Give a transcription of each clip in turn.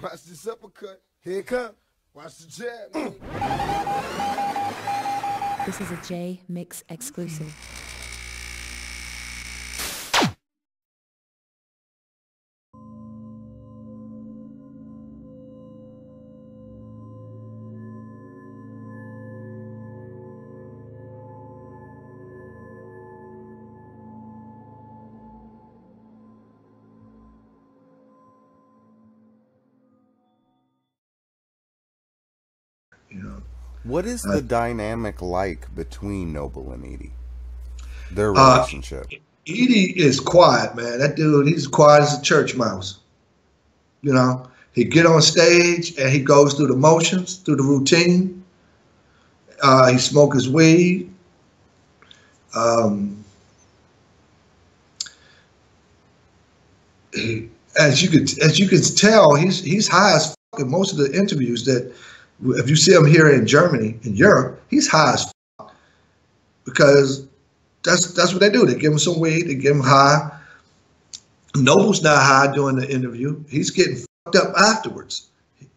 Watch this uppercut. Here it come. Watch the jab, man. This is a Jmix exclusive. You know, what is the dynamic like between Noble and E.D.I? Their relationship. E.D.I is quiet, man. That dude, he's quiet as a church mouse. You know, he get on stage and he goes through the motions, through the routine. He smoke his weed. As you can tell, he's high as fuck in most of the interviews. That if you see him here in Germany, in Europe, he's high as fuck because that's what they do. They give him some weed, they give him high. Noble's not high during the interview. He's getting fucked up afterwards.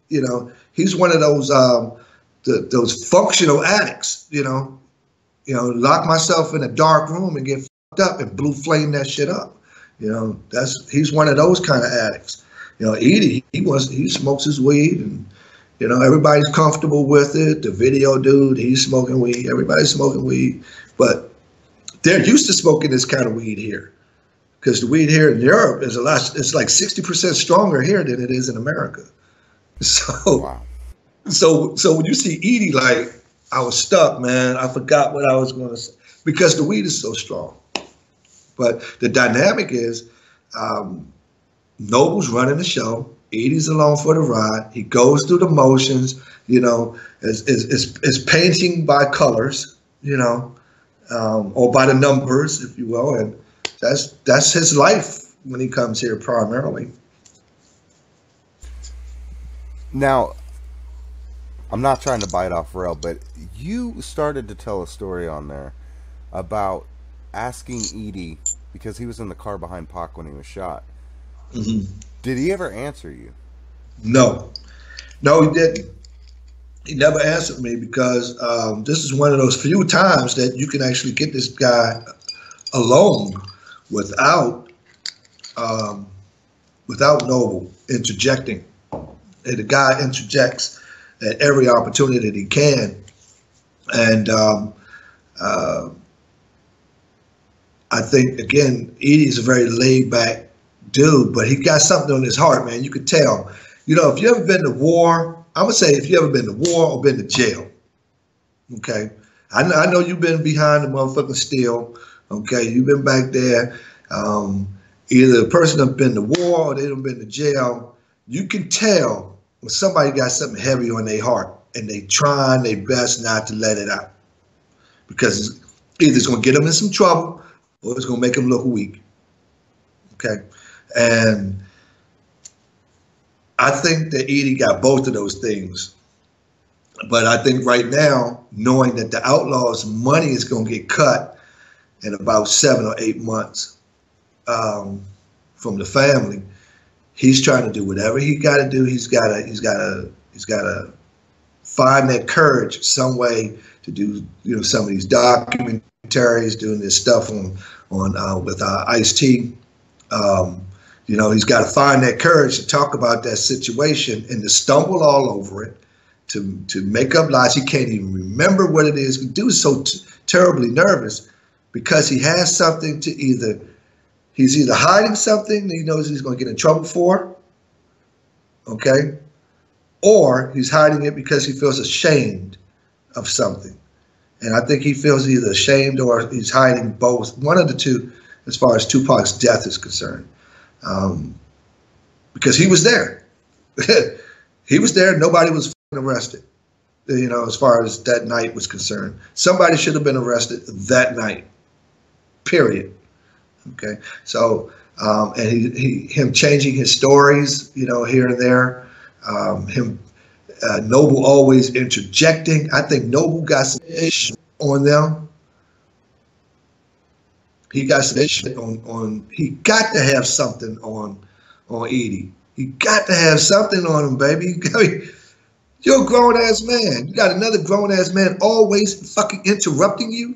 You know, he's one of those functional addicts. You know, lock myself in a dark room and get fucked up and blue flame that shit up. You know, he's one of those kind of addicts. You know, E.D.I, he smokes his weed, and you know everybody's comfortable with it. The video dude, he's smoking weed. Everybody's smoking weed, but they're used to smoking this kind of weed here, because the weed here in Europe is it's like 60% stronger here than it is in America. So, wow. So when you see E.D.I, like, I was stuck, man. I forgot what I was going to say because the weed is so strong. But the dynamic is Noble's running the show. E.D.I's along for the ride. He goes through the motions, you know, is painting by colors, you know, or by the numbers, if you will. And that's his life when he comes here primarily. Now, I'm not trying to bite off Rel, but you started to tell a story on there about asking E.D.I, because he was in the car behind Pac when he was shot. Mm-hmm. Did he ever answer you? No, he didn't. He never answered me because this is one of those few times that you can actually get this guy alone without Noble interjecting. And the guy interjects at every opportunity that he can, and I think, again, E.D.I is a very laid-back dude, but he got something on his heart, man. You could tell. You know, if you ever been to war, I would say if you ever been to war or been to jail, okay? I know you've been behind the motherfucking steel, okay? You've been back there. Either the person have been to war or they done been to jail. You can tell when somebody got something heavy on their heart and they trying their best not to let it out, because either it's going to get them in some trouble or it's going to make them look weak. Okay. And I think that E.D.I got both of those things. But I think right now, knowing that the Outlawz money is going to get cut in about 7 or 8 months from the family, he's trying to do whatever he got to do. He's got to find that courage some way to do, you know, some of these documentaries, doing this stuff with Ice-T. You know, he's got to find that courage to talk about that situation and to stumble all over it, to make up lies. He can't even remember what it is. The dude is so terribly nervous because he has something to he's either hiding something that he knows he's going to get in trouble for, okay, or he's hiding it because he feels ashamed of something. And I think he feels either ashamed or he's hiding both, one of the two, as far as Tupac's death is concerned. Because he was there. He was there. Nobody was arrested, you know, as far as that night was concerned. Somebody should have been arrested that night, period. Okay. So, and him changing his stories, you know, here and there, Noble always interjecting. I think Noble got some shit on them. He got some shit on. He got to have something on E.D.I. You got to have something on him, baby. You're a grown ass man. You got another grown ass man always fucking interrupting you.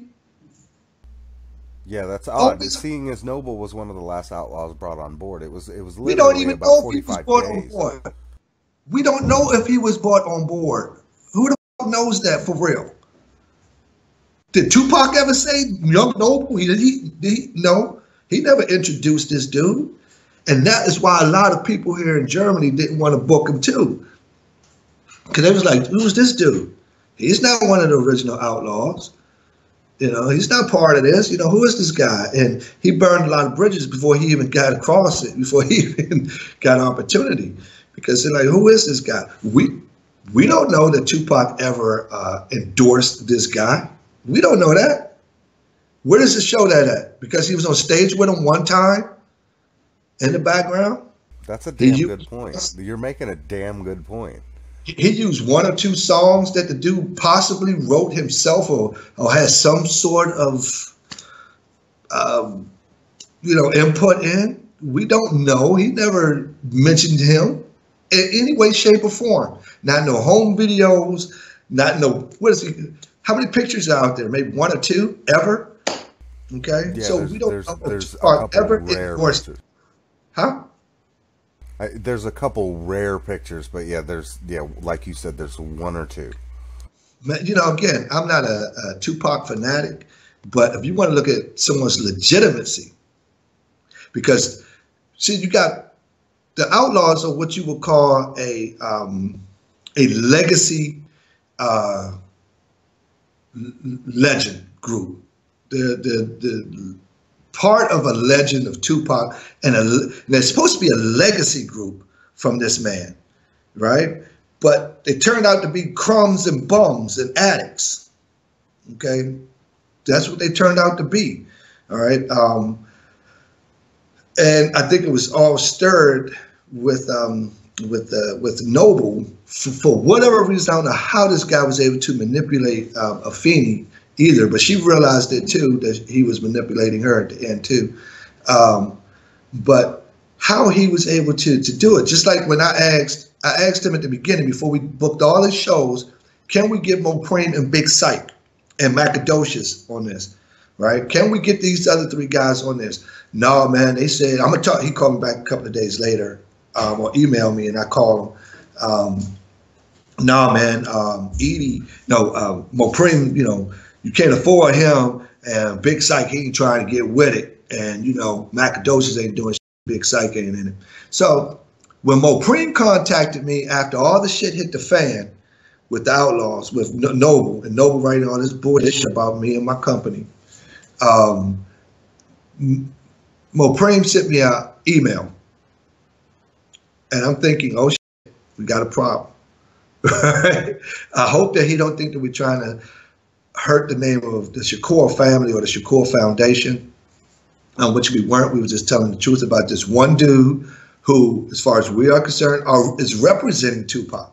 Yeah, that's odd. Always. Seeing as Noble was one of the last Outlaws brought on board, it was We don't literally even about know if he was 45 brought on days. board. We don't know if he was brought on board. Who the fuck knows that for real? Did Tupac ever say Young Noble? No, he never introduced this dude. And that is why a lot of people here in Germany didn't want to book him too. Because they was like, who's this dude? He's not one of the original Outlaws. You know, he's not part of this. You know, who is this guy? And he burned a lot of bridges before he even got across it, before he even got an opportunity. Because they're like, who is this guy? We don't know that Tupac ever endorsed this guy. We don't know that. Where does it show that at? Because he was on stage with him one time in the background? That's a damn good point. You're making a damn good point. He used one or two songs that the dude possibly wrote himself or has some sort of, input in. We don't know. He never mentioned him in any way, shape, or form. Not no home videos, not no, what is he? How many pictures are out there? Maybe one or two ever? Okay. Yeah, so we don't know there's if a couple ever rare endorsed. pictures. Huh? There's a couple rare pictures, but like you said, there's one or two. You know, again, I'm not a Tupac fanatic, but if you want to look at someone's legitimacy, because see, you got the Outlaws are what you would call a legacy legend group. The part of a legend of Tupac, and there's supposed to be a legacy group from this man, right? But they turned out to be crumbs and bums and addicts. Okay, that's what they turned out to be. All right, and I think it was all stirred with Noble for whatever reason. I don't know how this guy was able to manipulate Afeni either, but she realized it too, that he was manipulating her at the end too. But how he was able to do it, just like when I asked him at the beginning before we booked all his shows, can we get Mopreme and Big Psych and Macadocious on this, right? Can we get these other three guys on this? No, man, they said, I'm gonna talk. He called me back a couple of days later, or emailed me, and I called him. No, man, E.D.I, no, Mopreme, you can't afford him, and Big Psych, he ain't trying to get with it. And, Macadocious ain't doing shit, Big Psych ain't in it. So when Mopreme contacted me after all the shit hit the fan with the Outlaws, with Noble, and Noble writing all this bullshit about me and my company, Mopreme sent me an email. And I'm thinking, oh, shit, we got a problem. I hope that he don't think that we're trying to hurt the name of the Shakur family or the Shakur Foundation, which we weren't. We were just telling the truth about this one dude who, as far as we are concerned, is representing Tupac.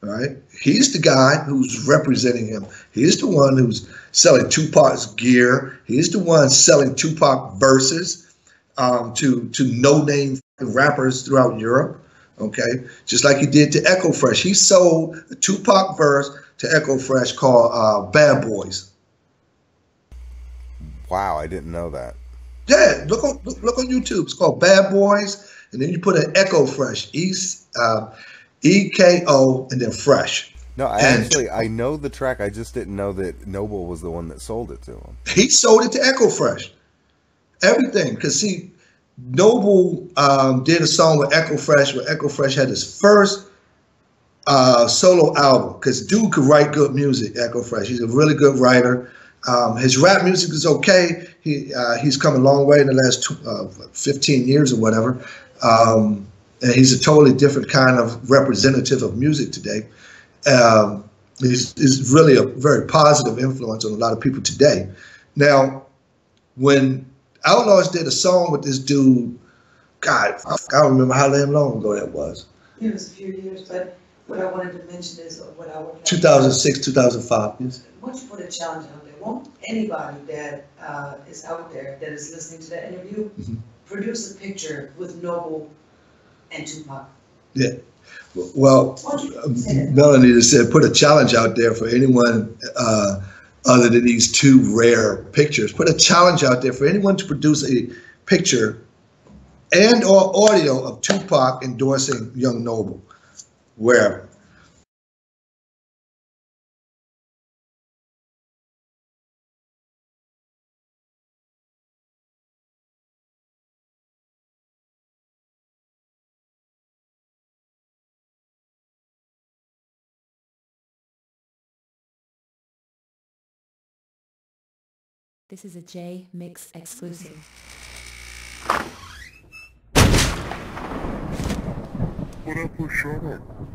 All right? He's the guy who's representing him. He's the one who's selling Tupac's gear. He's the one selling Tupac verses to no-name rappers throughout Europe. Okay, just like he did to Echo Fresh. He sold a Tupac verse to Echo Fresh called Bad Boys. Wow, I didn't know that. Yeah, look on YouTube. It's called Bad Boys, and then you put an Echo Fresh, E-K-O, and then Fresh. No, I know the track. I just didn't know that Noble was the one that sold it to him. He sold it to Echo Fresh. Everything, because see, Noble did a song with Echo Fresh, where Echo Fresh had his first solo album, because dude could write good music, Echo Fresh. He's a really good writer. His rap music is okay. He's come a long way in the last 15 years or whatever. And he's a totally different kind of representative of music today. He's really a very positive influence on a lot of people today. Now, when Outlawz did a song with this dude, God, I don't remember how damn long ago that was. It was a few years, but what I wanted to mention is what I would 2006, 2005. Yes. Once you put a challenge out there, won't anybody that is out there that is listening to that interview produce a picture with Noble and Tupac. Yeah. Well, Melanie just said, put a challenge out there for anyone other than these two rare pictures. Put a challenge out there for anyone to produce a picture and or audio of Tupac endorsing Young Noble, wherever. This is a Jmix exclusive. What up, shut up?